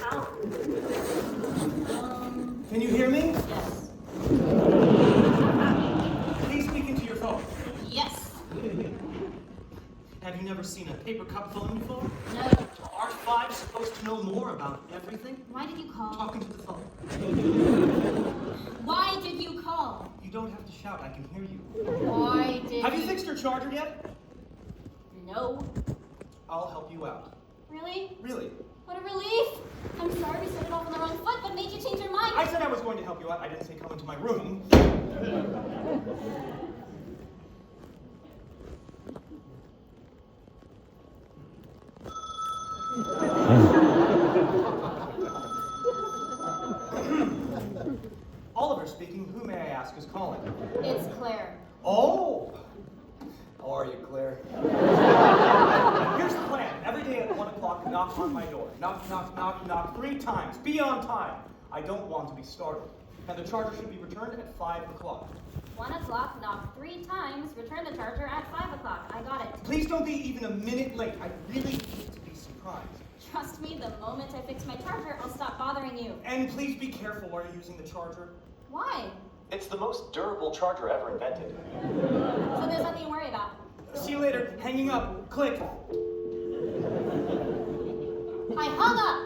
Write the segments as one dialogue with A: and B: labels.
A: Ow.
B: Can you hear me?
A: Yes.
B: Please speak into your phone.
A: Yes.
B: Have you never seen a paper cup phone before?
A: No.
B: Aren't five supposed to know more about everything?
A: Why did you call?
B: Talking to the phone.
A: Why did you call?
B: You don't have to shout, I can hear you.
A: Why did
B: Have you fixed your charger yet?
A: No.
B: I'll help you out.
A: Really?
B: Really?
A: What a relief! I'm sorry we started off on the wrong foot, but made you change your mind.
B: I said I was going to help you out. I didn't say come into my room. Oliver speaking. Who may I ask is calling?
A: It's Claire.
B: Oh! How are you, Claire? Here's the plan. Every day at 1 o'clock, knock on my door. Knock, knock, knock, knock 3 times. Be on time. I don't want to be startled. And the charger should be returned at 5 o'clock.
A: 1 o'clock, knock 3 times, return the charger at 5 o'clock. I got it.
B: Please don't be even a minute late. I really need to be surprised.
A: Trust me, the moment I fix my charger, I'll stop bothering you.
B: And please be careful while you're using the charger.
A: Why?
B: It's the most durable charger ever invented.
A: So there's nothing to worry about.
B: See you later. Hanging up. Click.
A: I hung up!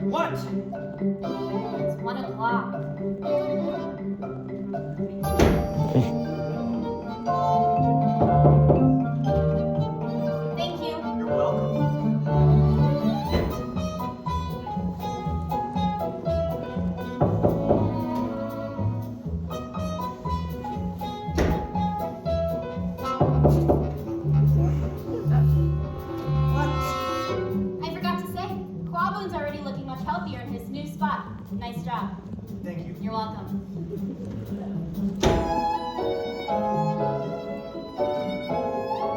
B: What?
A: It's 1 o'clock. Thank you.
B: You're welcome.
A: I forgot to say, Quaboon's already looking much healthier in his new spot. Nice job.
B: Thank you.
A: You're welcome.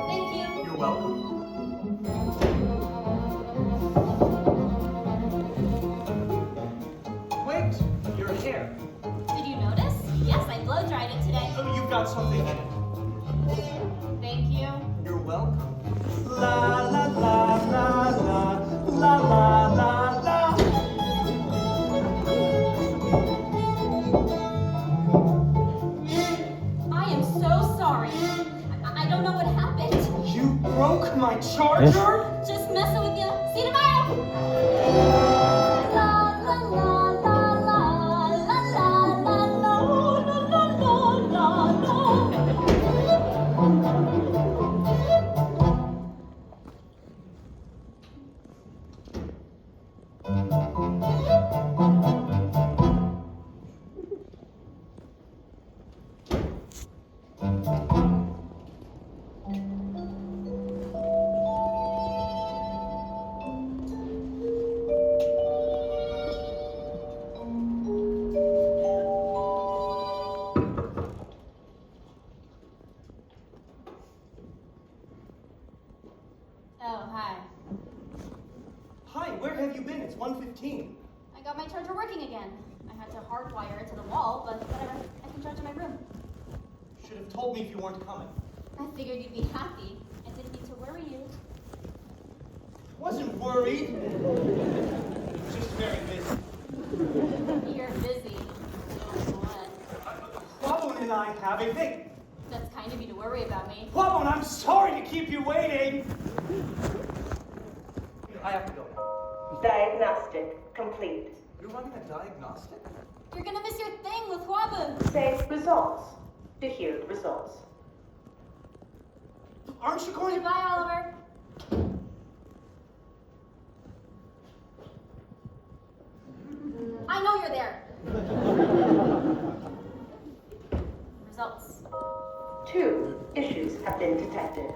A: Thank you.
B: You're welcome. Wait, your hair.
A: Did you notice? Yes, I blow dried it today.
B: Oh, you've got something in it.
A: Thank you.
B: You're welcome. La la la la la la la la la.
A: I am so sorry. I don't know what happened.
B: You broke my charger?
A: Just messing with you. See you tomorrow. La la la la la la la la la la la la Oh, hi.
B: Hi, where have you been? It's 1:15.
A: I got my charger working again. I had to hardwire it to the wall, but whatever. I can charge in my room.
B: Should have told me if you weren't coming.
A: I figured you'd be happy. I didn't need to worry you.
B: Wasn't worried. Just very busy.
A: You're busy. So what?
B: Quaboon and I have a thing.
A: That's kind of you to worry about me.
B: Quaboon, I'm sorry to keep you waiting. I have to go.
C: Diagnostic complete.
B: You're running a diagnostic?
A: You're gonna miss your thing with Quaboon.
C: Say results to hear results.
B: Aren't you going to...
A: Goodbye, Oliver. I know you're there. Results.
C: 2 issues have been detected.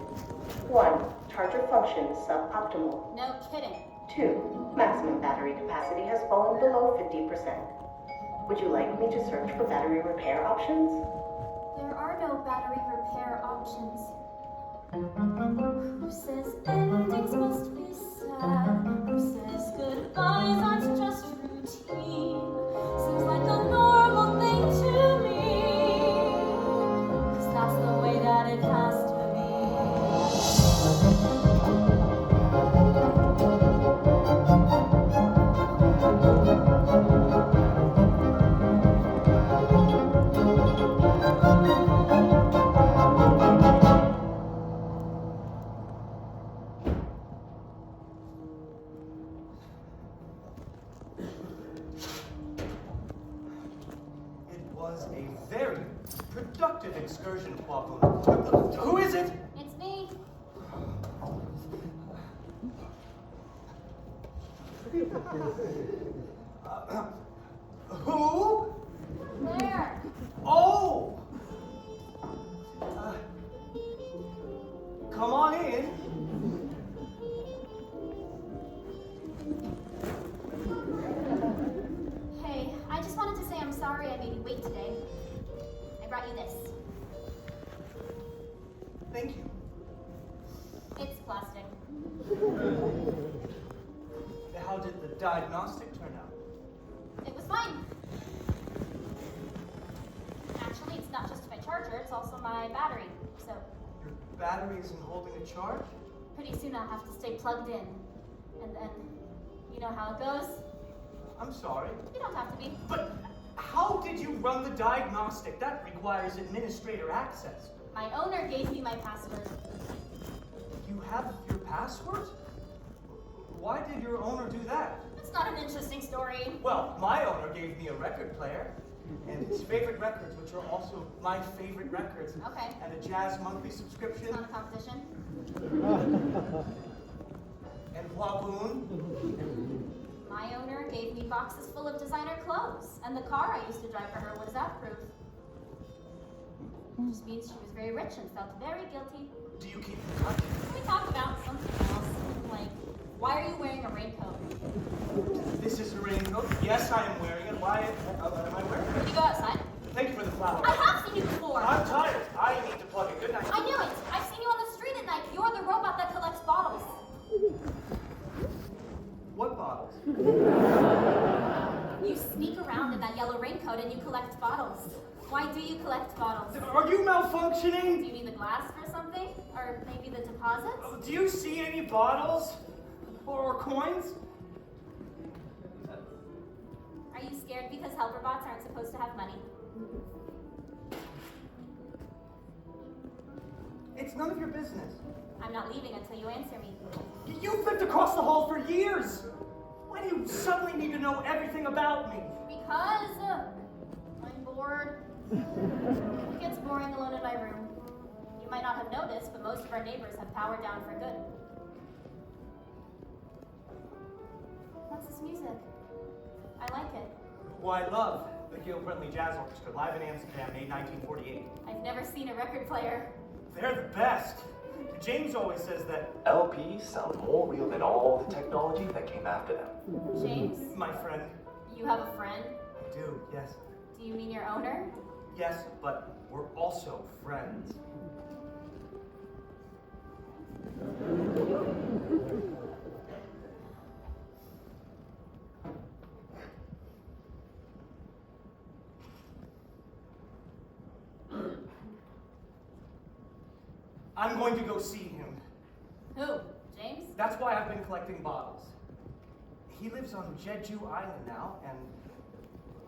C: 1. Charger function suboptimal.
A: No kidding.
C: 2. Maximum battery capacity has fallen below 50%. Would you like me to search for battery repair options?
A: There are no battery repair options. Who says endings must be sad? Who says goodbyes aren't just routine? Seems like a normal thing to me, 'cause that's the way that it has to
B: It was a very productive excursion, Quaplin. Who is it?
A: It's me.
B: Who?
A: Claire.
B: Oh! Come on in.
A: Hey, I just wanted to say I'm sorry I made you wait today. I brought you this.
B: Thank you.
A: It's plastic.
B: How did the diagnostic turn out?
A: It was fine. Actually, it's not just my charger, it's also my battery. So,
B: Your battery isn't holding a charge?
A: pretty soon I'll have to stay plugged in. And then, you know how it goes?
B: I'm sorry.
A: You don't have to be.
B: But how did you run the diagnostic? That requires administrator access.
A: My owner gave me my password.
B: You have your password? Why did your owner do that?
A: It's not an interesting story.
B: Well, my owner gave me a record player and his favorite records, which are also my favorite records.
A: Okay.
B: And a jazz monthly subscription.
A: It's not a competition.
B: And Waboon.
A: My owner gave me boxes full of designer clothes, and the car I used to drive for her was that-proof. It just means she was very rich and felt very guilty.
B: Do you keep in touch?
A: We talk about something else, like, why are you wearing a raincoat?
B: This is a raincoat. Yes, I am wearing it. Why am I wearing
A: Did
B: it?
A: you go outside?
B: Thank you for the flower.
A: I have seen you before.
B: I'm tired. I need to plug it. Good night.
A: I knew it. I've seen you on the street at night. You're the robot that collects bottles.
B: What bottles?
A: You sneak around in that yellow raincoat and you collect bottles. Why do you collect bottles?
B: Are you
A: Do
B: malfunctioning?
A: you need the glass for something? Or maybe the deposits?
B: Do you see any bottles? Or coins?
A: Are you scared because helper bots aren't supposed to have money?
B: It's none of your business.
A: I'm not leaving until you answer me.
B: You've lived across the hall for years. Why do you suddenly need to know everything about me?
A: Because I'm bored. It gets boring alone in my room. You might not have noticed, but most of our neighbors have powered down for good. What's this music? I like it.
B: Well, I love the Gil-Brindley Jazz Orchestra, live in Amsterdam, made 1948.
A: I've never seen a record player.
B: They're the best. James always says that.
D: LPs sound more real than all the technology that came after them.
A: James,
B: My friend.
A: you have a friend?
B: I do, yes.
A: Do you mean your owner?
B: Yes, but we're also friends. I'm going to go see him.
A: Who? James?
B: That's why I've been collecting bottles. He lives on Jeju Island now, and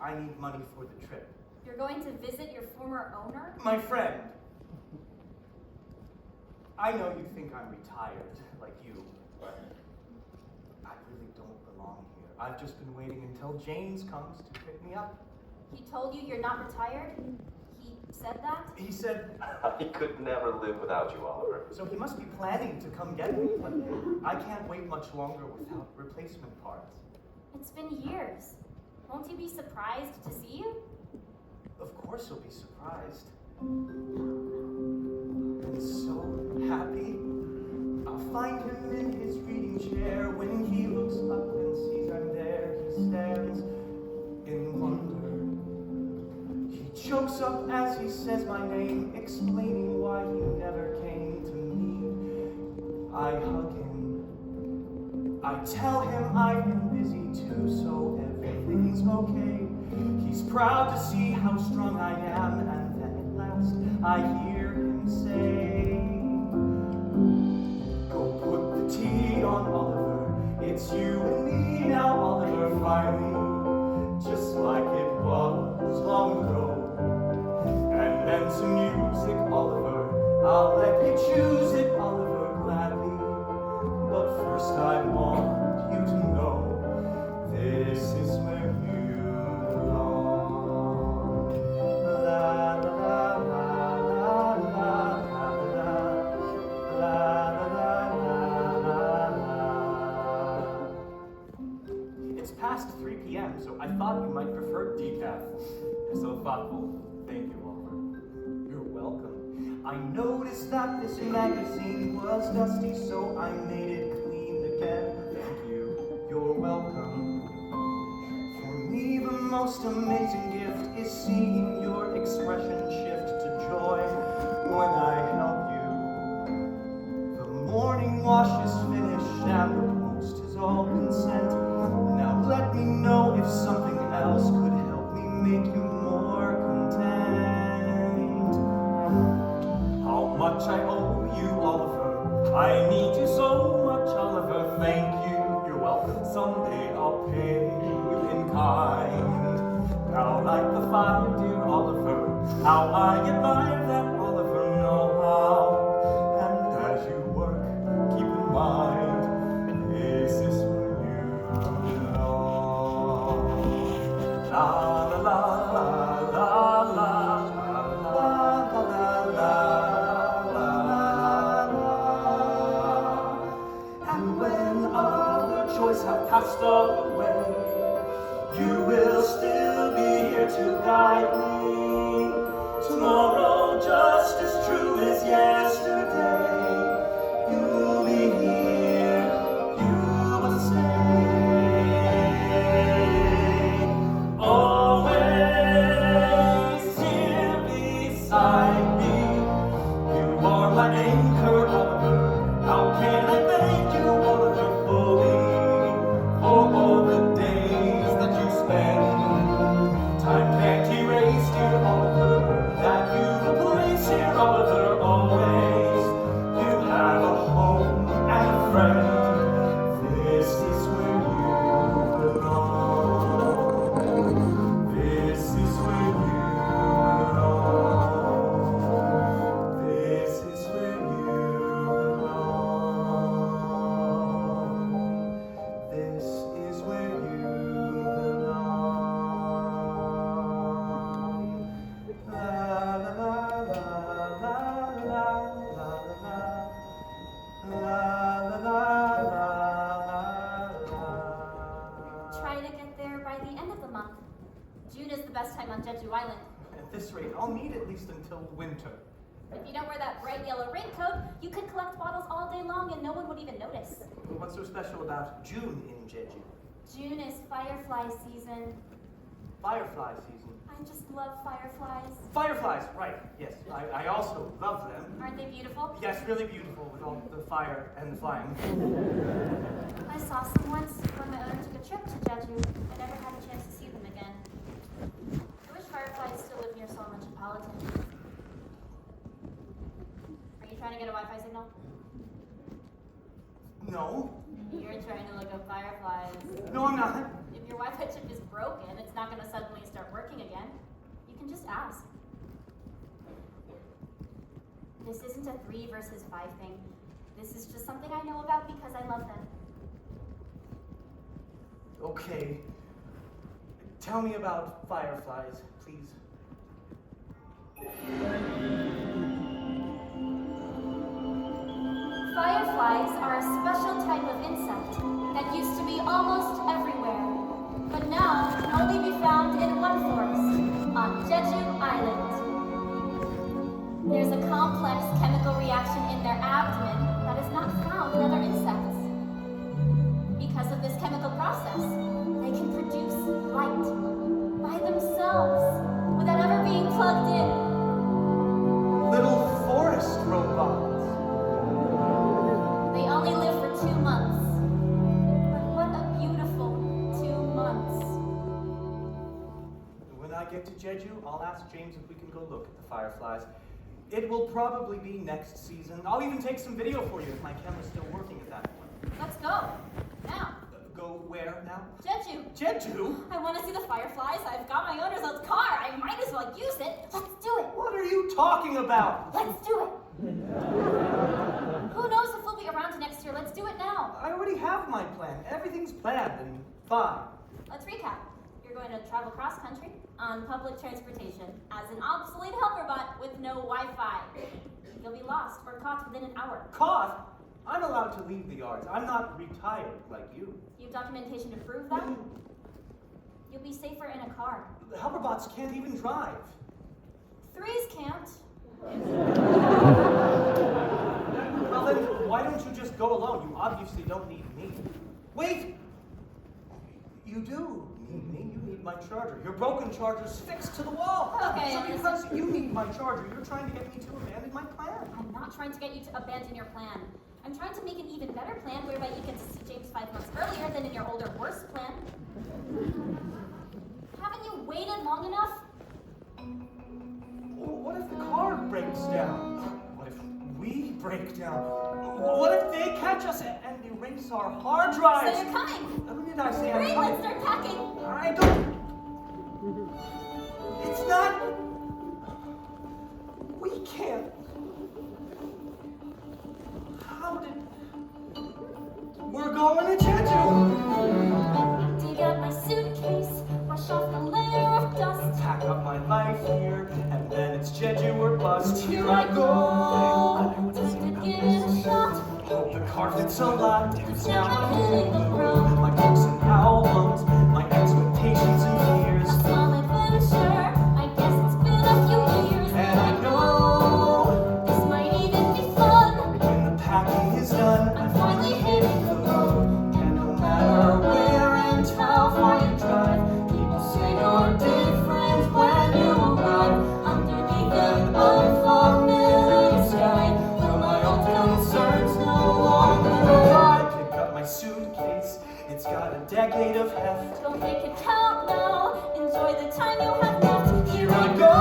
B: I need money for the trip.
A: You're going to visit your former owner?
B: My friend. I know you think I'm retired, like you, but I really don't belong here. I've just been waiting until James comes to pick me up.
A: He told you you're not retired? He said that?
B: He said,
D: He could never live without you, Oliver.
B: so he must be planning to come get me, but I can't wait much longer without replacement parts.
A: It's been years. Won't he be surprised to see you?
B: Of course he'll be surprised. And so happy. I'll find him in his reading chair. When he looks up and sees I'm there, he stands in wonder. He chokes up as he says my name, explaining why he never came to me. I hug him. I tell him I've been busy too, so everything's okay. He's proud to see how strong I am, and then at last I hear him say, "Go put the tea on, Oliver. It's you and me now, Oliver, finally, just like it was long ago. And then some music, Oliver. I'll let you choose it, Oliver, gladly. But first I want you to know this is where you belong. La la la la la la la la la la. It's past 3 p.m., so I thought you might prefer decaf. You're so thoughtful. Thank you, Oliver. You're welcome. I noticed that this magazine was dusty, so I made it clean again. Thank you. You're welcome. For me, the most amazing gift is seeing your expression shift to joy when I help you. The morning wash is finished and the post is all been sent. Now let me know if something else could help me make you more content. How much I owe you, Oliver. I need you so much, Oliver. Thank you. You're welcome. Someday I'll pay you in kind. Now light the fire, dear Oliver. How I admire that, Oliver. Know how. And as you work, keep in mind, this is where you belong. La la la la la la la la la la. And when other choices have passed away, you will still be here to guide me. Tomorrow, just as true as yesterday, you'll be here, you will stay. Always here beside me, you are my anchor, Oliver. How can I thank you, Oliver, fully for all the days that you spend? Time can't erase, dear Oliver, that you replace here, Oliver, always. You have a home and a friend. This is where you belong. This is where you belong. This is where you belong. This is where you belong. La la la la la la la la la la la.
A: Try to get there by the end of the month. June is the best time on Jeju Island.
B: At this rate, I'll need at least until winter.
A: If you don't wear that bright yellow raincoat, you could collect bottles all day long and no one would even notice.
B: What's so special about June in Jeju?
A: June is firefly season.
B: Firefly season.
A: I just love fireflies.
B: Fireflies, right, yes. I also love them.
A: Aren't they beautiful?
B: Yes, really beautiful with all the fire and the flying.
A: I saw some once when my owner took a trip to Jeju. I never had a chance to see them again. I wish fireflies still lived near Seoul Metropolitan. Are you trying to get a Wi-Fi signal?
B: No.
A: You're trying to look up fireflies.
B: No, I'm not.
A: If your Wi-Fi chip is broken, it's not going to suddenly start working again. You can just ask. This isn't a 3 versus 5 thing. This is just something I know about because I love them.
B: Okay. Tell me about fireflies, please.
A: Fireflies are a special type of insect that used to be almost everywhere, but now can only be found in one forest, on Jeju Island. There's a complex chemical reaction in their abdomen that is not found in other insects. Because of this chemical process, they can produce light by themselves without ever being plugged in.
B: I'll ask James if we can go look at the fireflies. It will probably be next season. I'll even take some video for you if my camera's still working at that point.
A: Let's go. Now.
B: Go where now?
A: Jeju.
B: Jeju?
A: I want to see the fireflies. I've got my own results car. I might as well use it. Let's do it.
B: What are you talking about?
A: Let's do it. Who knows if we'll be around next year? Let's do it now.
B: I already have my plan. Everything's planned and fine.
A: Let's recap. You're going to travel cross country on public transportation as an obsolete helper bot with no Wi-Fi. You'll be lost or caught within an hour.
B: Caught? I'm allowed to leave the yards. I'm not retired like you.
A: You have documentation to prove that? You'll be safer in a car.
B: The helper bots can't even drive.
A: Threes can't.
B: Well then, why don't you just go alone? You obviously don't need me. Wait! You do need me. You need my charger. Your broken charger's fixed to the wall.
A: Okay,
B: So
A: I
B: because you need my charger, you're trying to get me to abandon my plan.
A: I'm not trying to get you to abandon your plan. I'm trying to make an even better plan whereby you get to see James 5 months earlier than in your older, worse plan. Haven't you waited long enough?
B: What if the car breaks down? What if we break down? What if they catch us and erase our hard drives?
A: So you're coming!
B: When did I say I'm
A: Great,
B: coming?
A: let's start packing!
B: I don't... It's not... We can't... How did... We're going to Jeju!
A: Dig out my suitcase, wash off the layer of dust.
B: Pack up my life here, and then it's Jeju or bust. Here I go!
A: Time to give it a shot.
B: Hope the car fits a lot.
A: It's never hitting the road.
B: My books and albums, my expectations and fears.
A: A small adventure, I guess it's been a few years.
B: And I know
A: this might even be fun.
B: when the packing is done,
A: I'm finally hitting the road.
B: and no matter where and how far you drive, people say you're different when you arrive underneath an unfamiliar sky. Well, my old concerns no longer apply. Pick up my suitcase, it's got a decade of heft.
A: Don't make it count now. Enjoy the time you have left.
B: Here I go.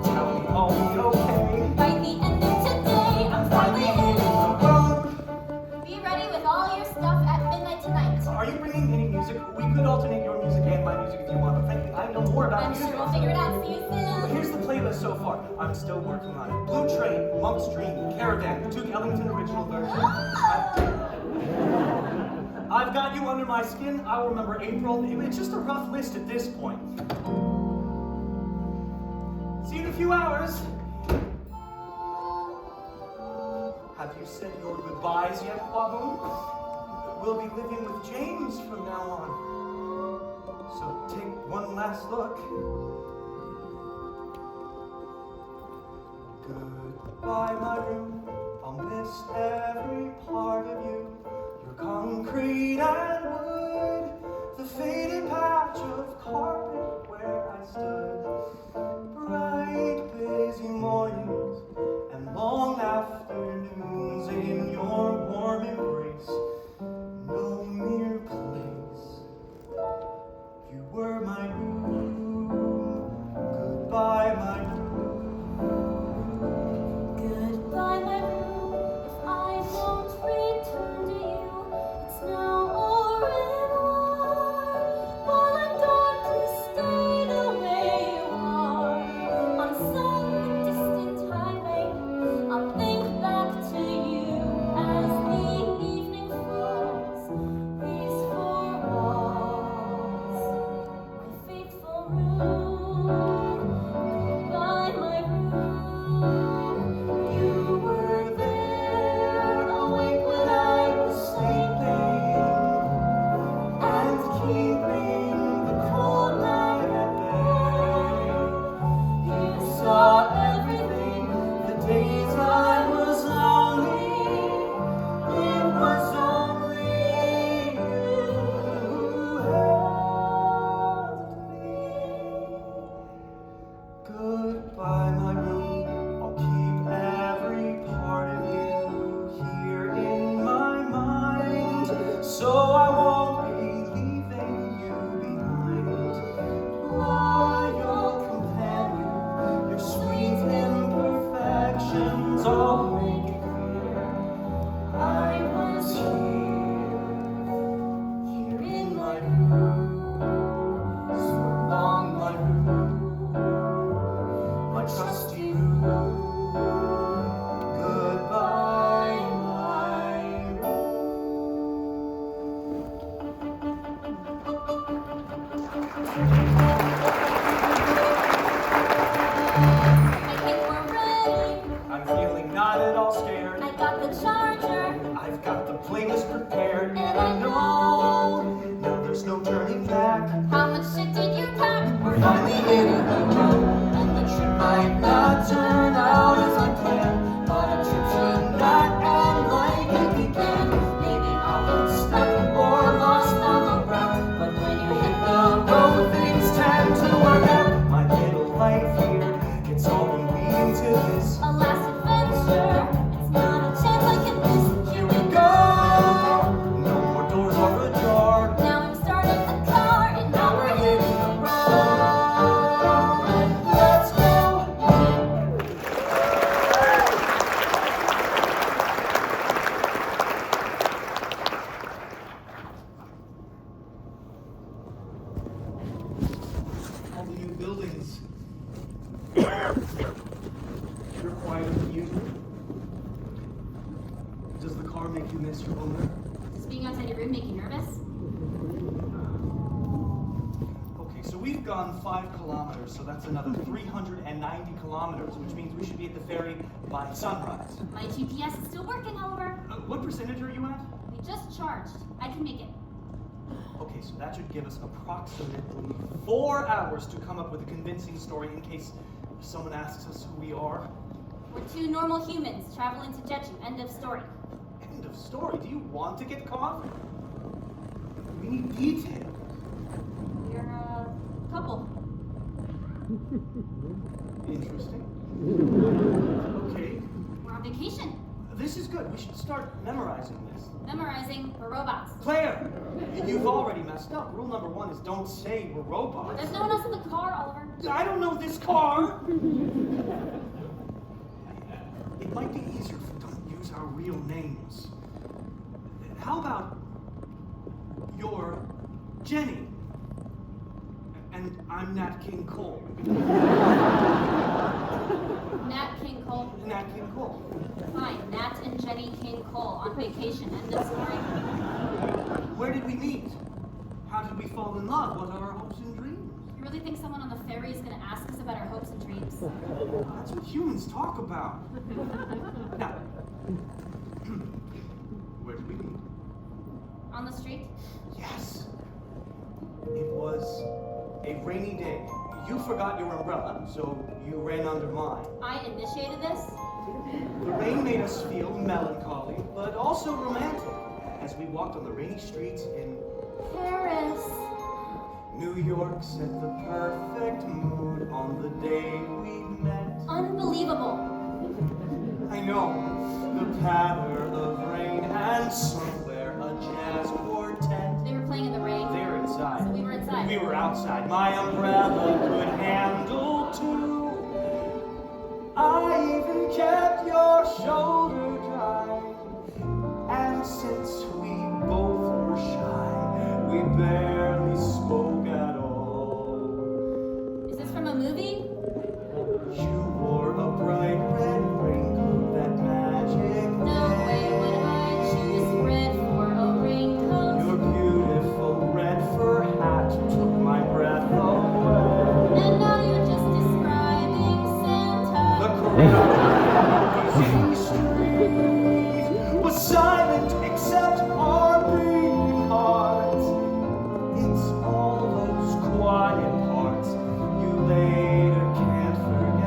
B: Tell me I'll be okay.
A: By the end of today, I'm finally hitting the
B: road.
A: Be ready with all your stuff at midnight tonight.
B: Are you bringing any music? We could alternate your music and my music if you want, but frankly, I know more about
A: I'm
B: music.
A: sure we'll figure it out. See you soon.
B: Here's the playlist so far. I'm still working on it. Blue Train, Monk's Dream, Caravan, Duke Ellington original version. I've got you under my skin. I'll remember April. It's just a rough list at this point. See you in a few hours. Have you said your goodbyes yet, Waboom? We'll be living with James from now on. So take one last look. Goodbye, my room. I'll miss every part of you. Your concrete and wood, the faded patch of carpet where I stood. Bright, busy mornings and long afternoons in your warm embrace. No mere place. You were my room. Goodbye, my room.
A: Goodbye, my
B: a trusty room. Goodbye, my
A: I think we're ready.
B: I'm feeling not at all scared.
A: I got the charger.
B: I've got the playlist prepared, and I know now there's no turning back.
A: How much shit did you pack?
B: We're finally hitting the road, and the trip might not turn out as I planned, but a trip should not end like it began. Maybe I'll get stuck or lost on the route, but when you hit the road, things tend to work out. My little life here, it's all been leading to this.
A: A last adventure. It's not a chance I can miss.
B: Here we go. No more doors are ajar.
A: Now I'm starting the car, and now we're hitting the road.
B: Let's go. All the new buildings. You're quieter than usual. Does the car make you miss your owner?
A: Does being outside your room make you nervous?
B: Okay, so we've gone 5 kilometers, so that's another 390 kilometers, which means we should be at the ferry by sunrise.
A: My GPS is still working, Oliver.
B: What percentage are you at?
A: We just charged. I can make it.
B: Okay, so that should give us approximately 4 hours to come up with a convincing story in case someone asks us who we are.
A: We're 2 normal humans traveling to Jeju. End of story.
B: End of story. Do you want to get caught? We need detail.
A: We're a couple.
B: Interesting. Okay,
A: We're on vacation.
B: this is good. We should start memorizing this.
A: Memorizing for robots.
B: Claire, you've already messed up. Rule number 1 is don't say we're robots.
A: There's no one else in the car, Oliver.
B: I don't know this car. It might be easier if we don't use our real names. How about you're Jenny, and I'm Nat King Cole.
A: Nat King Cole.
B: Nat King Cole.
A: Fine. Nat and Jenny King Cole on vacation. End of story.
B: Where did we meet? How did we fall in love? What are our hopes and dreams?
A: You really think someone on the ferry is going to ask us about our hopes and dreams?
B: That's what humans talk about. Now, where did we meet?
A: On the street?
B: Yes. It was a rainy day. You forgot your umbrella, so you ran under mine.
A: I initiated this?
B: The rain made us feel melancholy, but also romantic, as we walked on the rainy streets in
A: Paris.
B: New York set the perfect mood on the day we met.
A: Unbelievable.
B: I know, the patter of rain and somewhere a jazz quartet.
A: They were playing in the rain.
B: They were inside.
A: So we were inside.
B: We were outside. My umbrella could handle 2. I even kept your shoulder dry. And since we both were shy, we barely spoke at all.
A: Is this from a movie?
B: You wore a bright red raincoat, that magic
A: No way would I choose red for a raincoat.
B: Your beautiful red fur hat took my breath away.
A: And now you're just describing Santa.
B: The crowd street was silent except our beating hearts. It's all those quiet parts you later can't forget.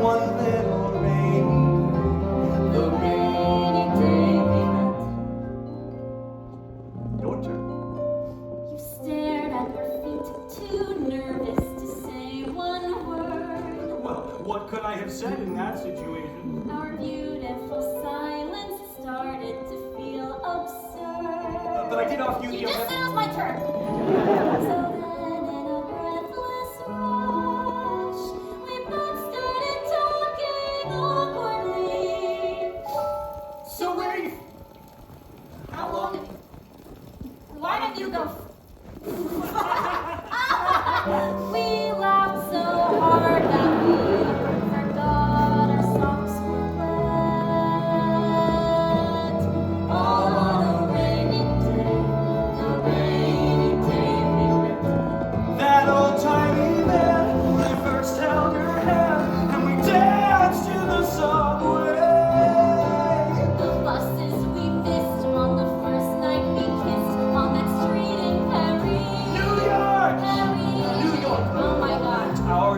B: One little rainy day, the rainy day we met. Your turn.
A: You stared at your feet, too nervous to say one word.
B: Well, what could I have said in that situation?
A: Our beautiful silence started to feel absurd.
B: But I did offer you
A: You
B: the
A: just said it was my turn. So then, in a breathless rush, we both started talking awkwardly.
B: So where are you?
A: How long have you? Why don't you go? We laughed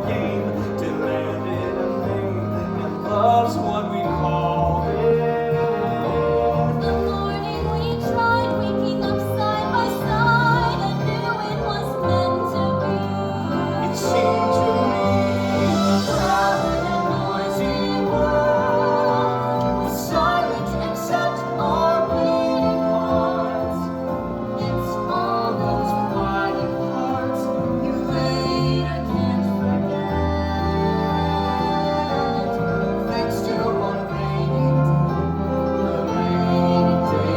B: game, demanded a thing, and love's what we call it.
A: The morning we tried, waking up side by side, I knew it was meant to be.
B: It seemed to me the crowded and noisy world was silent except our beating hearts. It's all those quiet parts you later can't forget. Thanks to one rainy day.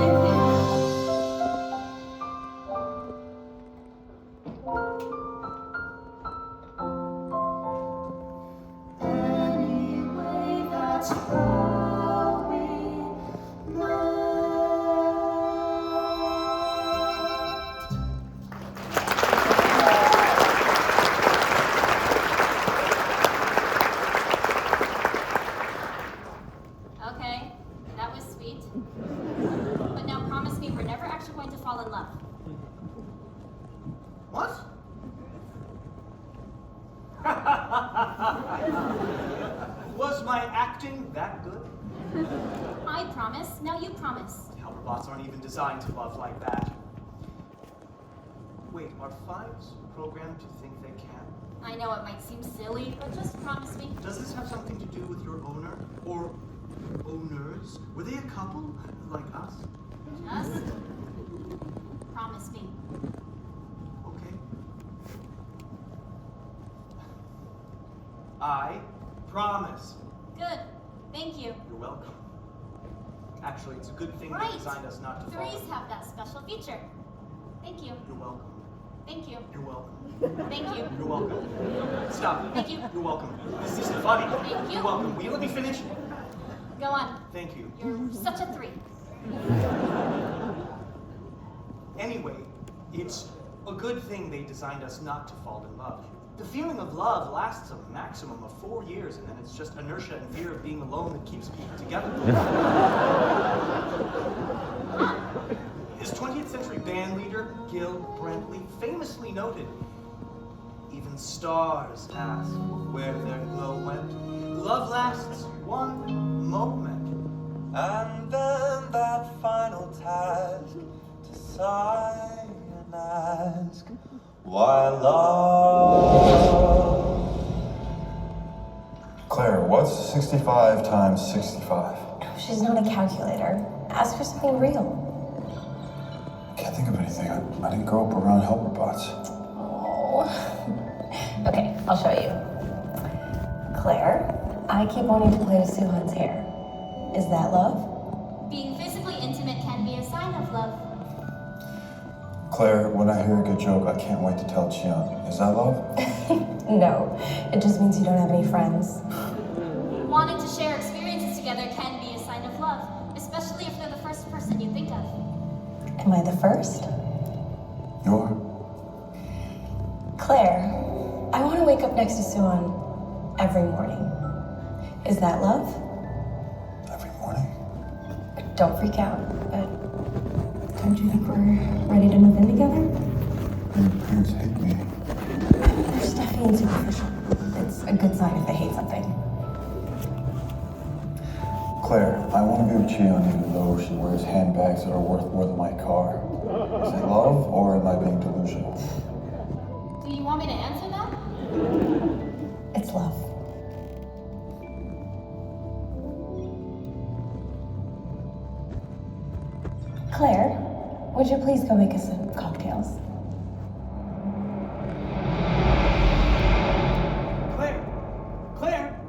B: Anyway, that's how we met.
A: Okay, that was sweet. But now promise me we're never actually going to fall in love.
B: What? Was my acting that good?
A: I promise, now you promise.
B: Helperbots aren't even designed to love like that. Wait, are fives programmed to think they can?
A: I know it might seem silly, but just promise me.
B: Does this have something to do with your owner? Or owners? Were they a couple like us?
A: Just promise me.
B: Okay. I promise.
A: Good. Thank you.
B: You're welcome. Actually, it's a good thing
A: Right.
B: they designed us not to fall.
A: Threes have that special feature. Thank you.
B: You're welcome.
A: Thank you.
B: You're welcome.
A: Thank you.
B: You're welcome. Stop.
A: Thank you.
B: You're welcome. This isn't funny.
A: Thank you.
B: You're welcome. Will you let me finish?
A: Go on.
B: Thank you.
A: You're such a 3.
B: Anyway, it's a good thing they designed us not to fall in love. The feeling of love lasts a maximum of 4 years, and then it's just inertia and fear of being alone that keeps people together. His 20th century band leader, Gil Brantley, famously noted, "Even stars ask where their glow went. Love lasts one moment."
E: And then that final task to sigh and ask why love.
F: Claire, what's 65 times 65?
G: She's not a calculator. Ask for something real.
F: Can't think of anything. I didn't grow up around helperbots.
G: Oh. Okay, I'll show you. Claire, I keep wanting to play with Suhan's hair. Is that love?
A: Being physically intimate can be a sign of love.
F: Claire, when I hear a good joke, I can't wait to tell Chion. Is that love?
G: No, it just means you don't have any friends.
A: Wanting to share experiences together can be a sign of love, especially if they're the first person you think of.
G: Am I the first?
F: You're?
G: Claire, I want to wake up next to Suhan every morning. Is that love?
F: Every morning?
G: Don't freak out, but don't you think we're ready to move in together?
F: Your parents hate me.
G: They're stuffy and superficial. It's a good sign if they hate something.
F: Claire, I want to be with Chion even though she wears handbags that are worth more than my car. Is it love or am I being delusional?
A: Do you want me to answer that?
G: It's love. Claire, would you please go make us some cocktails?
B: Claire,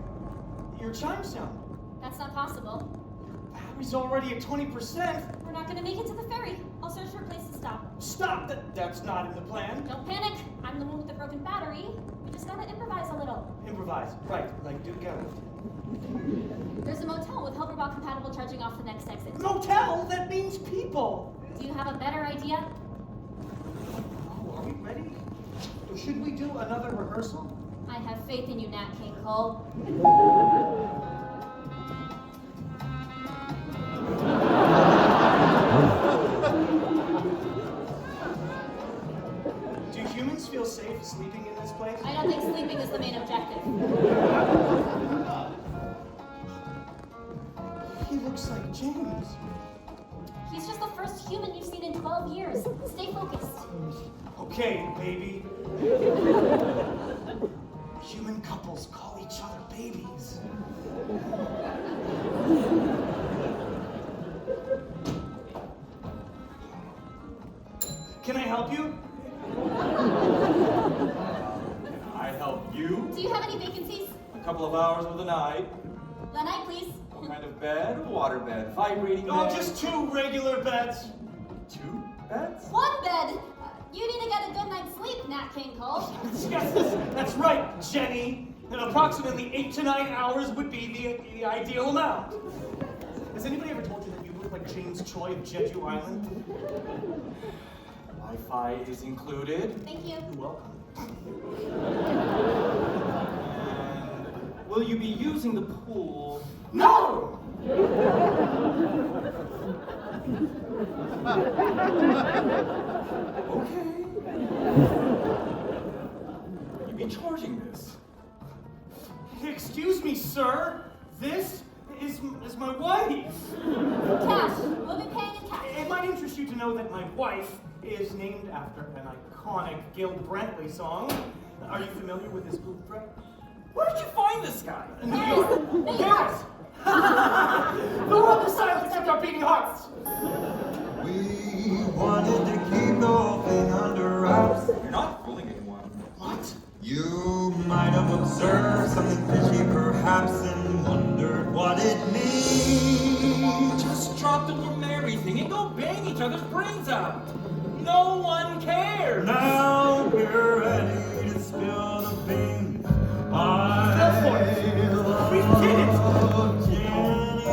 B: your chimes sound.
A: That's not possible.
B: Battery's already at 20%.
A: We're not gonna make it to the ferry. I'll search for a place to stop.
B: Stop! That's not in the plan.
A: Don't panic. I'm the one with the broken battery. We just gotta improvise a little.
B: Improvise. Right, like Duke Ellington.
A: There's a motel with Helperbot compatible charging off the next exit.
B: Motel? That means people.
A: Do you have a better idea?
B: Oh, are we ready? Should we do another rehearsal?
A: I have faith in you, Nat King Cole.
B: Do humans feel safe sleeping in this place? place?
A: I don't think sleeping is the main objective.
B: He looks like James.
A: He's just the first human you've seen in 12 years. Stay focused.
B: Okay, baby. Human couples call each other babies. Can I help you?
H: Can I help you?
A: Do you have any vacancies?
H: A couple of hours of the night.
A: The night, please.
H: What kind of bed? Water bed? Vibrating
B: Oh,
H: bed?
B: just 2 regular beds.
H: 2 beds?
A: One bed. You need to get a good night's sleep, Nat King Cole.
B: Yes, that's right, Jenny. And approximately 8 to 9 hours would be the ideal amount. Has anybody ever told you that you look like James Choi of Jeju Island?
H: Wi-Fi is included.
A: Thank you.
B: You're welcome.
H: And will you be using the pool?
B: No!
H: Okay. Will you be charging this?
B: Excuse me, sir. This is my wife.
A: Cash. We'll be paying in cash.
B: It might interest you to know that my wife is named after an iconic Gil Brantley song. Are you familiar with this group, Brett?
H: Where did you find this guy?
B: New York.
A: New
B: Paris. The world is silent except our beating hearts.
E: We wanted to keep the whole thing under wraps.
H: You're not fooling anyone.
B: What?
E: You might have observed something fishy perhaps and wondered what it means.
H: Just drop the we're married thing and go bang each other's brains out. No one cares.
E: Now we're ready to spill the beans.
B: We did it!
E: love Jenny,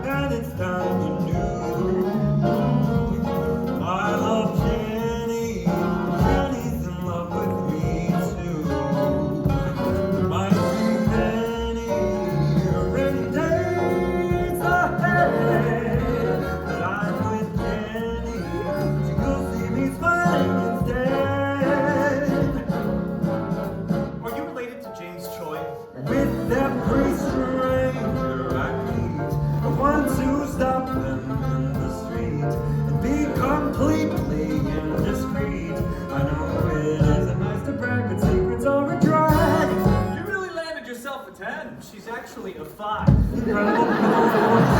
E: and it's time you knew. I love Jenny, Jenny's in love with me too. Might be many rainy days ahead, but I'm with Jenny to go see me smiling instead.
B: Are you related to James Choi?
E: With every stranger I meet, I want to stop them in the street and be completely indiscreet. I know it isn't nice to brag, but secrets are a drag.
H: You really landed yourself a 10.
B: She's actually a 5.
E: Incredible.